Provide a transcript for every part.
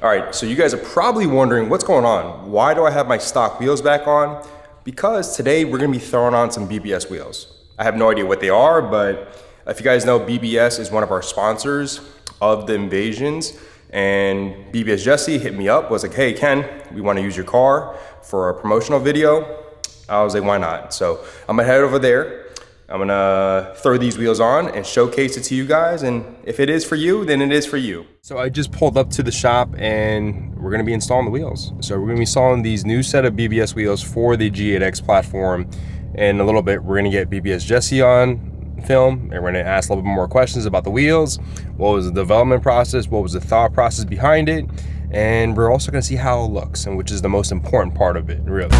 All right, so you guys are probably wondering what's going on. Why do I have my stock wheels back on? Because today we're gonna be throwing on some BBS wheels. I have no idea what they are, but if you guys know, BBS is one of our sponsors of the Invasions, and BBS Jesse hit me up, was like, hey Ken, we wanna use your car for a promotional video. I was like, why not? So I'm gonna head over there. I'm gonna throw these wheels on and showcase it to you guys, and if it is for you, then it is for you. So I just pulled up to the shop and we're gonna be installing the wheels. So we're gonna be installing these new set of BBS wheels for the G8X platform. In a little bit, we're gonna get BBS Jesse on film, and we're gonna ask a little bit more questions about the wheels. What was the development process? What was the thought process behind it? And we're also gonna see how it looks, and which is the most important part of it, really.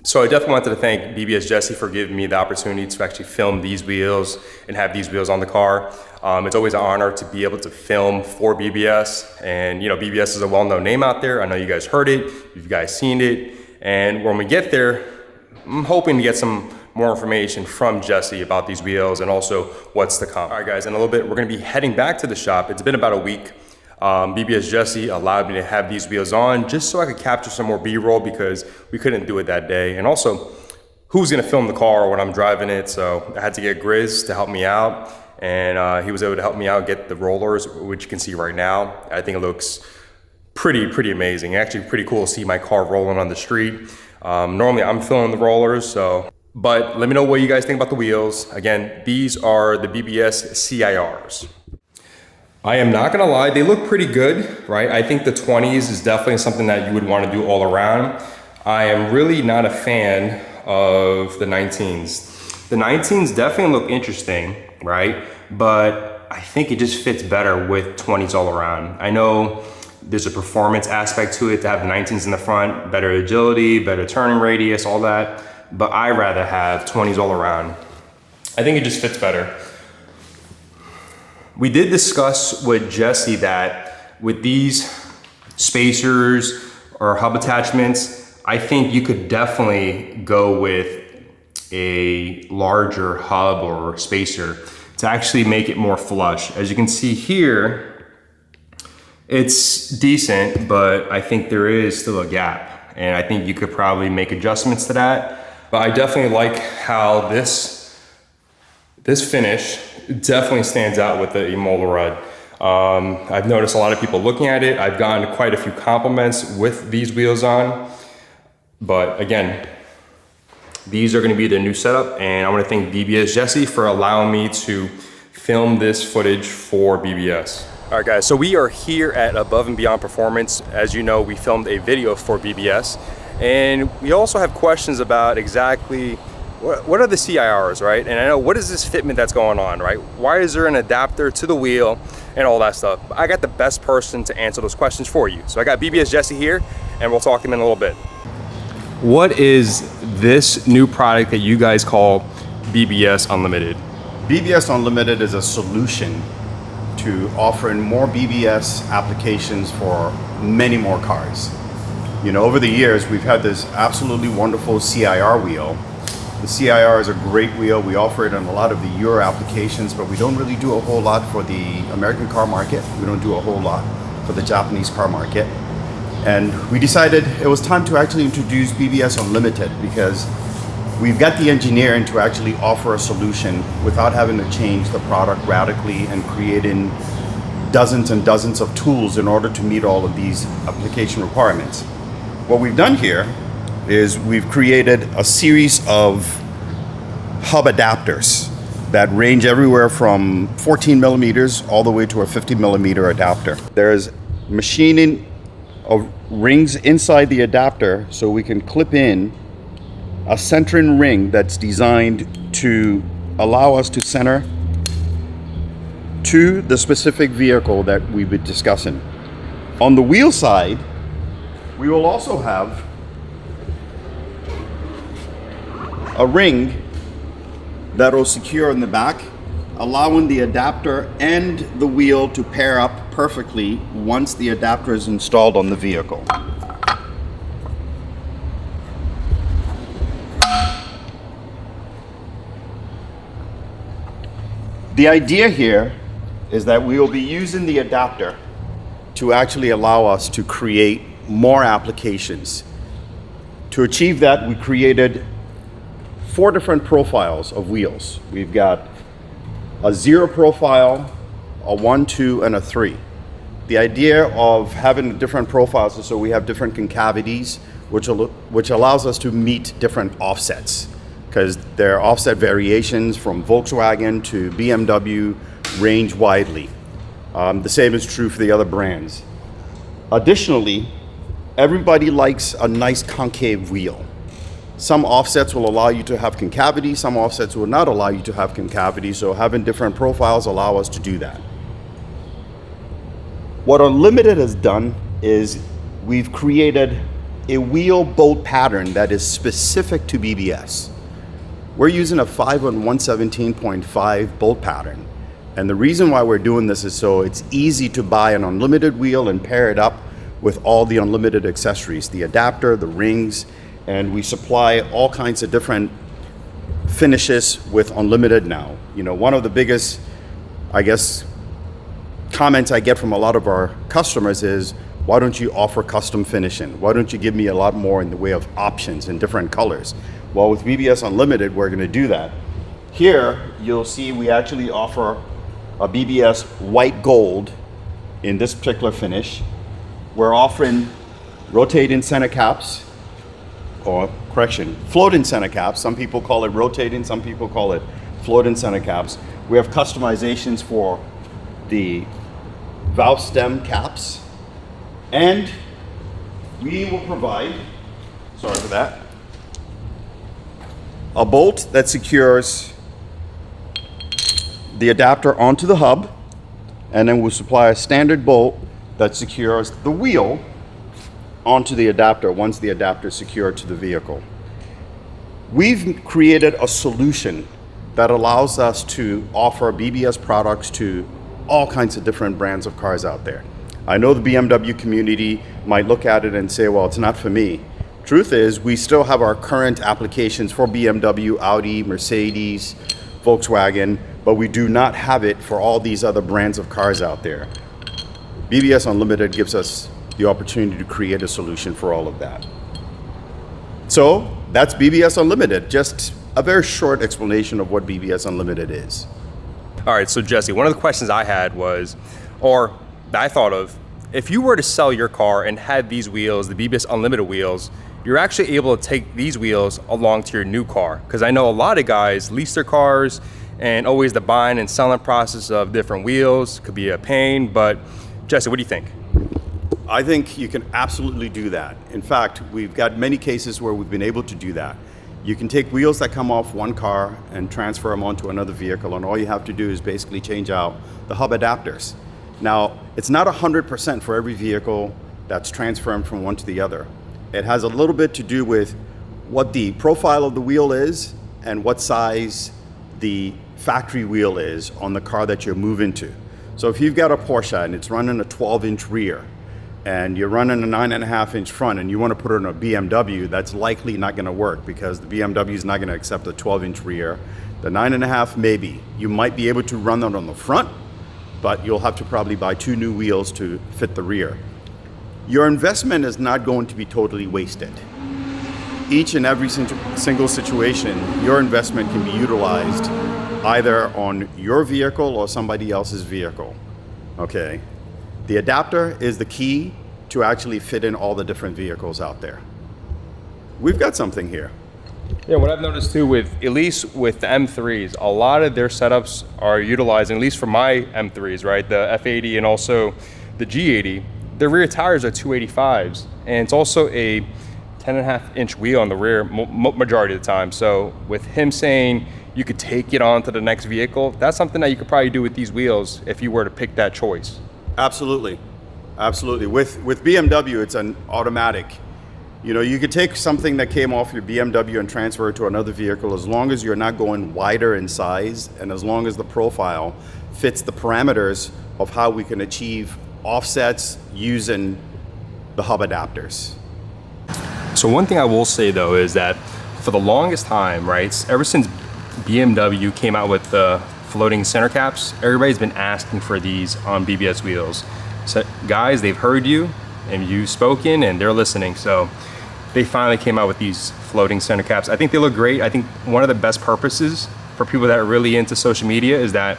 So I definitely wanted to thank BBS Jesse for giving me the opportunity to actually film these wheels and have these wheels on the car. It's always an honor to be able to film for BBS, and you know, BBS is a well-known name out there. I know you guys heard it, you guys seen it, and when we get there, I'm hoping to get some more information from Jesse about these wheels and also what's to come. All right guys, in a little bit, we're gonna be heading back to the shop. It's been about a week. BBS Jesse allowed me to have these wheels on just so I could capture some more B-roll because we couldn't do it that day. And also, who's gonna film the car when I'm driving it? So I had to get Grizz to help me out, and he was able to help me out get the rollers, which you can see right now. I think it looks pretty amazing. Actually pretty cool to see my car rolling on the street. Normally I'm filming the rollers, but let me know what you guys think about the wheels. Again, these are the BBS CIRs. I am not gonna lie, they look pretty good, right? I think the 20s is definitely something that you would wanna do all around. I am really not a fan of the 19s. The 19s definitely look interesting, right? But I think it just fits better with 20s all around. I know there's a performance aspect to it to have the 19s in the front, better agility, better turning radius, all that. But I rather have 20s all around. I think it just fits better. We did discuss with Jesse that with these spacers or hub attachments, I think you could definitely go with a larger hub or spacer to actually make it more flush. As you can see here, it's decent, but I think there is still a gap. And I think you could probably make adjustments to that. But I definitely like how this finish definitely stands out with the Imola Red. I've noticed a lot of people looking at it. I've gotten quite a few compliments with these wheels on. But again, these are gonna be the new setup, and I wanna thank BBS Jesse for allowing me to film this footage for BBS. All right guys, so we are here at Above and Beyond Performance. As you know, we filmed a video for BBS, and we also have questions about exactly what are the CIRs, right? And I know, what is this fitment that's going on, right? Why is there an adapter to the wheel and all that stuff? I got the best person to answer those questions for you. So I got BBS Jesse here, and we'll talk to him in a little bit. What is this new product that you guys call BBS Unlimited? BBS Unlimited is a solution to offering more BBS applications for many more cars. You know, over the years, we've had this absolutely wonderful CIR wheel. The CIR is a great wheel. We offer it on a lot of the Euro applications, but we don't really do a whole lot for the American car market. We don't do a whole lot for the Japanese car market. And we decided it was time to actually introduce BBS Unlimited because we've got the engineering to actually offer a solution without having to change the product radically and creating dozens and dozens of tools in order to meet all of these application requirements. What we've done here is we've created a series of hub adapters that range everywhere from 14 millimeters all the way to a 50 millimeter adapter. There's machining of rings inside the adapter so we can clip in a centering ring that's designed to allow us to center to the specific vehicle that we've been discussing. On the wheel side, we will also have a ring that will secure in the back, allowing the adapter and the wheel to pair up perfectly once the adapter is installed on the vehicle. The idea here is that we will be using the adapter to actually allow us to create more applications. To achieve that, we created 4 different profiles of wheels. We've got a 0 profile, a 1, 2, and a 3. The idea of having different profiles is so we have different concavities, which allows us to meet different offsets, because there are offset variations from Volkswagen to BMW range widely. The same is true for the other brands. Additionally, everybody likes a nice concave wheel. Some offsets will allow you to have concavity, some offsets will not allow you to have concavity, so having different profiles allow us to do that. What Unlimited has done is we've created a wheel bolt pattern that is specific to BBS. We're using a 5 on 117.5 bolt pattern. And the reason why we're doing this is so it's easy to buy an Unlimited wheel and pair it up with all the Unlimited accessories, the adapter, the rings, and we supply all kinds of different finishes with Unlimited now. You know, one of the biggest, I guess, comments I get from a lot of our customers is, why don't you offer custom finishing? Why don't you give me a lot more in the way of options in different colors? Well, with BBS Unlimited, we're gonna do that. Here, you'll see we actually offer a BBS white gold in this particular finish. We're offering rotating center caps, or correction, floating center caps. Some people call it rotating, some people call it floating center caps. We have customizations for the valve stem caps, and we will provide, sorry for that, a bolt that secures the adapter onto the hub, and then we'll supply a standard bolt that secures the wheel onto the adapter once the adapter is secured to the vehicle. We've created a solution that allows us to offer BBS products to all kinds of different brands of cars out there. I know the BMW community might look at it and say, well, it's not for me. Truth is, we still have our current applications for BMW, Audi, Mercedes, Volkswagen, but we do not have it for all these other brands of cars out there. BBS Unlimited gives us the opportunity to create a solution for all of that. So that's BBS Unlimited, just a very short explanation of what BBS Unlimited is. All right, so Jesse, one of the questions I had was, or that I thought of, if you were to sell your car and had these wheels, the BBS Unlimited wheels, you're actually able to take these wheels along to your new car. Because I know a lot of guys lease their cars, and always the buying and selling process of different wheels could be a pain, but Jesse, what do you think? I think you can absolutely do that. In fact, we've got many cases where we've been able to do that. You can take wheels that come off one car and transfer them onto another vehicle, and all you have to do is basically change out the hub adapters. Now, it's not 100% for every vehicle that's transferring from one to the other. It has a little bit to do with what the profile of the wheel is and what size the factory wheel is on the car that you're moving to. So if you've got a Porsche and it's running a 12-inch rear, and you're running a 9.5-inch front, and you want to put it on a BMW, that's likely not going to work because the BMW is not going to accept a 12-inch rear. The 9.5, maybe. You might be able to run that on the front, but you'll have to probably buy 2 new wheels to fit the rear. Your investment is not going to be totally wasted. Each and every single situation, your investment can be utilized either on your vehicle or somebody else's vehicle. Okay. The adapter is the key to actually fit in all the different vehicles out there. We've got something here. Yeah, what I've noticed too at least with the M3s, a lot of their setups are utilizing, at least for my M3s, right? The F80 and also the G80, the rear tires are 285s. And it's also a 10.5-inch wheel on the rear majority of the time. So with him saying you could take it on to the next vehicle, that's something that you could probably do with these wheels if you were to pick that choice. Absolutely. Absolutely. With BMW, it's an automatic. You know, you could take something that came off your BMW and transfer it to another vehicle as long as you're not going wider in size and as long as the profile fits the parameters of how we can achieve offsets using the hub adapters. So one thing I will say though is that for the longest time, right, ever since BMW came out with the floating center caps, everybody's been asking for these on BBS wheels. So guys, they've heard you and you've spoken and they're listening. So they finally came out with these floating center caps. I think they look great. I think one of the best purposes for people that are really into social media is that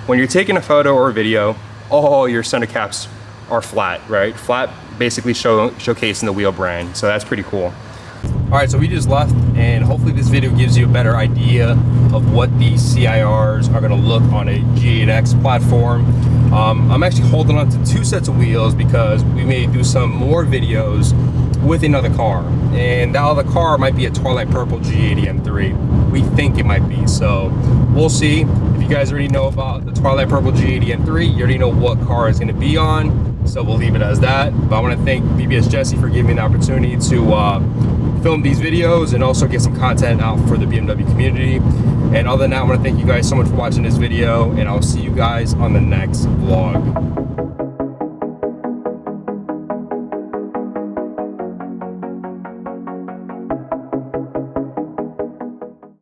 when you're taking a photo or a video, all your center caps are flat, right? Flat, basically showcasing the wheel brand. So that's pretty cool. All right, so we just left, and hopefully this video gives you a better idea of what these CIRs are gonna look on a G8X platform. I'm actually holding on to 2 sets of wheels because we may do some more videos with another car. And that other car might be a Twilight Purple G80 M3. We think it might be, so we'll see. If you guys already know about the Twilight Purple G80 M3, you already know what car it's gonna be on, so we'll leave it as that. But I wanna thank BBS Jesse for giving me the opportunity to film these videos and also get some content out for the BMW community. And other than that, I want to thank you guys so much for watching this video, and I'll see you guys on the next vlog.